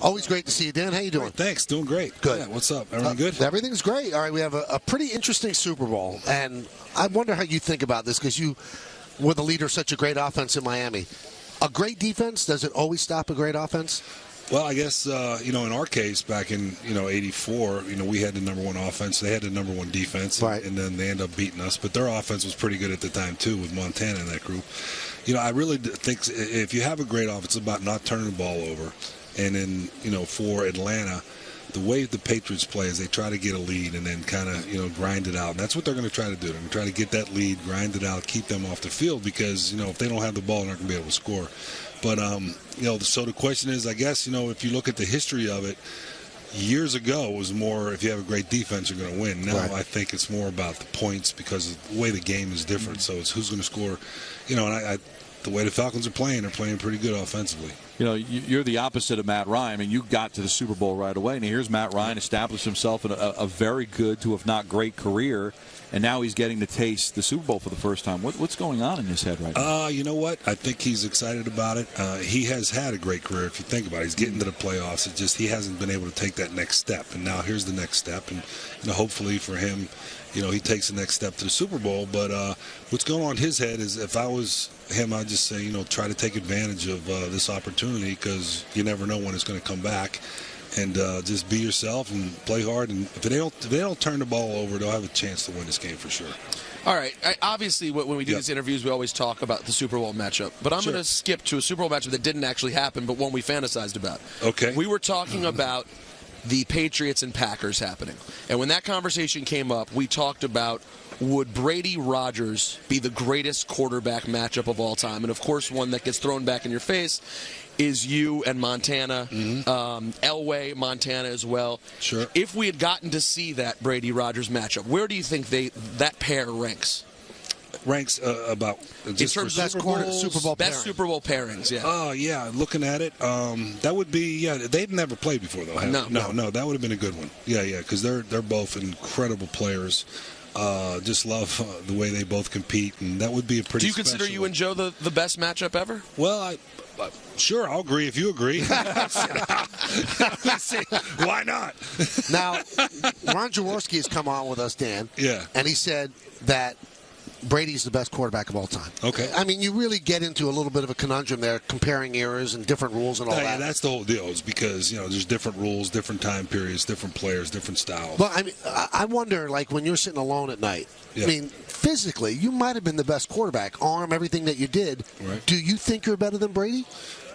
Always great to see you, Dan. How you doing? Great, thanks. Doing great. Good. Yeah, what's up? Everything good? Everything's great. All right, we have a pretty interesting Super Bowl, and I wonder how you think about this because you were the leader of such a great offense in Miami. A great defense, does it always stop a great offense? Well, I guess, in our case, back in, 84, we had the number one offense. They had the number one defense, right. And then they ended up beating us. But their offense was pretty good at the time, too, with Montana in that group. I really think if you have a great offense, it's about not turning the ball over. And then, for Atlanta, the way the Patriots play is they try to get a lead and then kind of, grind it out. And that's what they're going to try to do. They're going to try to get that lead, grind it out, keep them off the field because, if they don't have the ball, they're not going to be able to score. But, so the question is, I guess, if you look at the history of it, years ago it was more if you have a great defense, you're going to win. Now right. I think it's more about the points because of the way the game is different. So it's who's going to score. And the way the Falcons are playing, they're playing pretty good offensively. You're the opposite of Matt Ryan. I mean, you got to the Super Bowl right away. And here's Matt Ryan established himself in a very good to, if not great, career. And now he's getting to taste the Super Bowl for the first time. What's going on in his head right now? You know what? I think he's excited about it. He has had a great career, if you think about it. He's getting to the playoffs. It's just he hasn't been able to take that next step. And now here's the next step. And hopefully for him, he takes the next step to the Super Bowl. But what's going on in his head is if I was him, I'd just say, try to take advantage of this opportunity because you never know when it's going to come back. And just be yourself and play hard. And if they don't turn the ball over, they'll have a chance to win this game for sure. All right. Obviously, when we do these interviews, we always talk about the Super Bowl matchup. But I'm going to skip to a Super Bowl matchup that didn't actually happen, but one we fantasized about. Okay. We were talking about the Patriots and Packers happening. And when that conversation came up, we talked about would Brady Rodgers be the greatest quarterback matchup of all time? And, of course, one that gets thrown back in your face is you and Montana, Elway, Montana as well. Sure. If we had gotten to see that Brady Rodgers matchup, where do you think that pair ranks? Ranks about just in terms of Super Bowl best Super Bowl pairings. Yeah. Oh yeah, looking at it, that would be They've never played before though. No, that would have been a good one. Yeah, because they're both incredible players. Just love the way they both compete, and that would be a pretty. Do you consider you and Joe the best matchup ever? Well, sure, I'll agree if you agree. Why not? Now, Ron Jaworski has come on with us, Dan. Yeah. And he said that Brady's the best quarterback of all time. Okay. I mean, you really get into a little bit of a conundrum there, comparing eras and different rules and all that. Yeah, that's the whole deal. Is because there's different rules, different time periods, different players, different styles. Well, I mean, I wonder, like when you're sitting alone at night. Yeah. I mean, physically, you might have been the best quarterback. Arm, everything that you did. Right. Do you think you're better than Brady?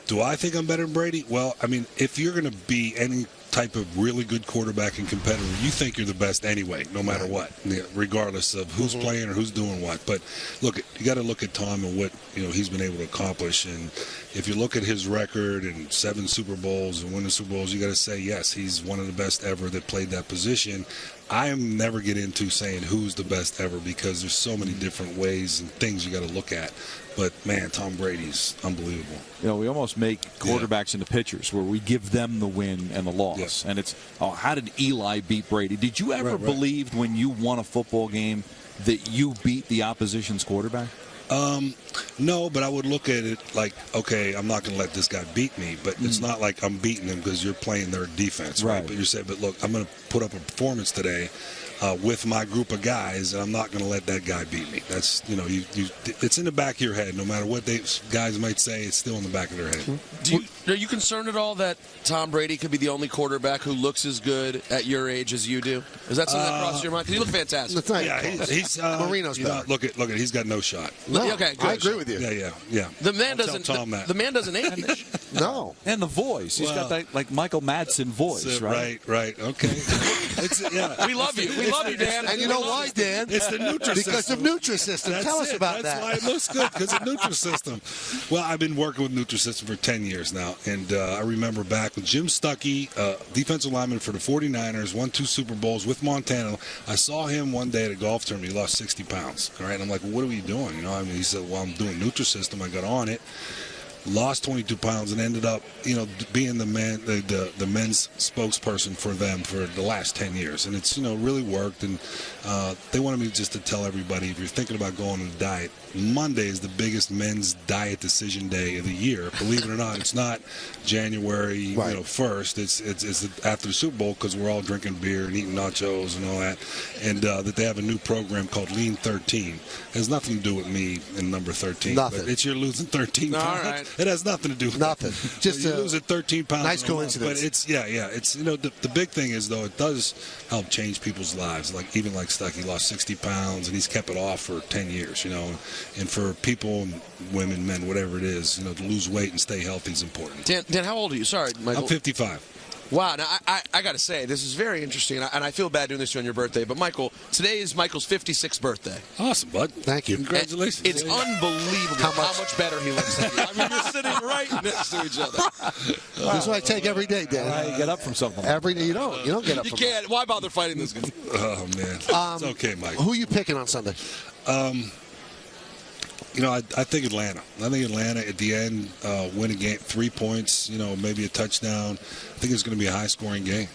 Do I think I'm better than Brady? Well, I mean, if you're going to be any type of really good quarterback and competitor, you think you're the best anyway, no matter what, regardless of who's playing or who's doing what. But look, you got to look at Tom and what he's been able to accomplish. And if you look at his record and 7 Super Bowls and winning Super Bowls, you got to say yes, he's one of the best ever that played that position. I am never get into saying who's the best ever because there's so many different ways and things you got to look at. But, man, Tom Brady's unbelievable. We almost make quarterbacks into pitchers where we give them the win and the loss. Yeah. And it's, how did Eli beat Brady? Did you ever believe when you won a football game that you beat the opposition's quarterback? No, but I would look at it like, okay, I'm not going to let this guy beat me, but it's not like I'm beating him because you're playing their defense, right? But you say, but look, I'm going to put up a performance today with my group of guys, and I'm not going to let that guy beat me. That's, it's in the back of your head. No matter what guys might say, it's still in the back of their head. Are you concerned at all that Tom Brady could be the only quarterback who looks as good at your age as you do? Is that something that crosses your mind? Because you look fantastic. Yeah, he's Marino's better. Look at, he's got no shot. No, okay, good. I agree with you. Yeah. The man doesn't. The man doesn't age. No. And the voice. He's got that like Michael Madsen voice, right? Right. Okay. We love you. We love you, Dan. And you know why, Dan? It's the Nutrisystem. Because of Nutrisystem. Tell us about that. That's why it looks good, because of Nutrisystem. Well, I've been working with Nutrisystem for 10 years now, and I remember back with Jim Stuckey, defensive lineman for the 49ers, won 2 Super Bowls with Montana. I saw him one day at a golf tournament. He lost 60 pounds. All right, and I'm like, well, what are we doing? He said, well, I'm doing Nutrisystem. I got on it. Lost 22 pounds and ended up, being the men's spokesperson for them for the last 10 years. And it's, really worked. And they wanted me just to tell everybody, if you're thinking about going on a diet, Monday is the biggest men's diet decision day of the year. Believe it or not, it's not January 1st. It's after the Super Bowl because we're all drinking beer and eating nachos and all that. And that they have a new program called Lean 13. It has nothing to do with me and number 13. Nothing. But it's you're losing 13 pounds. All right. It has nothing to do with Nothing. That. Just you're losing 13 pounds. Nice in a month. coincidence. But it's it's the big thing is though it does help change people's lives. Like even like Stuck, he lost 60 pounds and he's kept it off for 10 years. And for people, women, men, whatever it is, to lose weight and stay healthy is important. Dan, how old are you? Sorry, Michael. I'm 55. Wow. Now, I got to say, this is very interesting, and I feel bad doing this to you on your birthday, but Michael, today is Michael's 56th birthday. Awesome, bud. Thank you. Congratulations. It's unbelievable how much better he looks than you. I mean, you're sitting right next to each other. This is what I take every day, Dan. You get up from something. Every day. You don't get up You from can't. Why bother fighting this guy? Oh, man. It's okay, Mike. Who are you picking on Sunday? I think Atlanta. I think Atlanta at the end win a game, 3 points, maybe a touchdown. I think it's going to be a high-scoring game.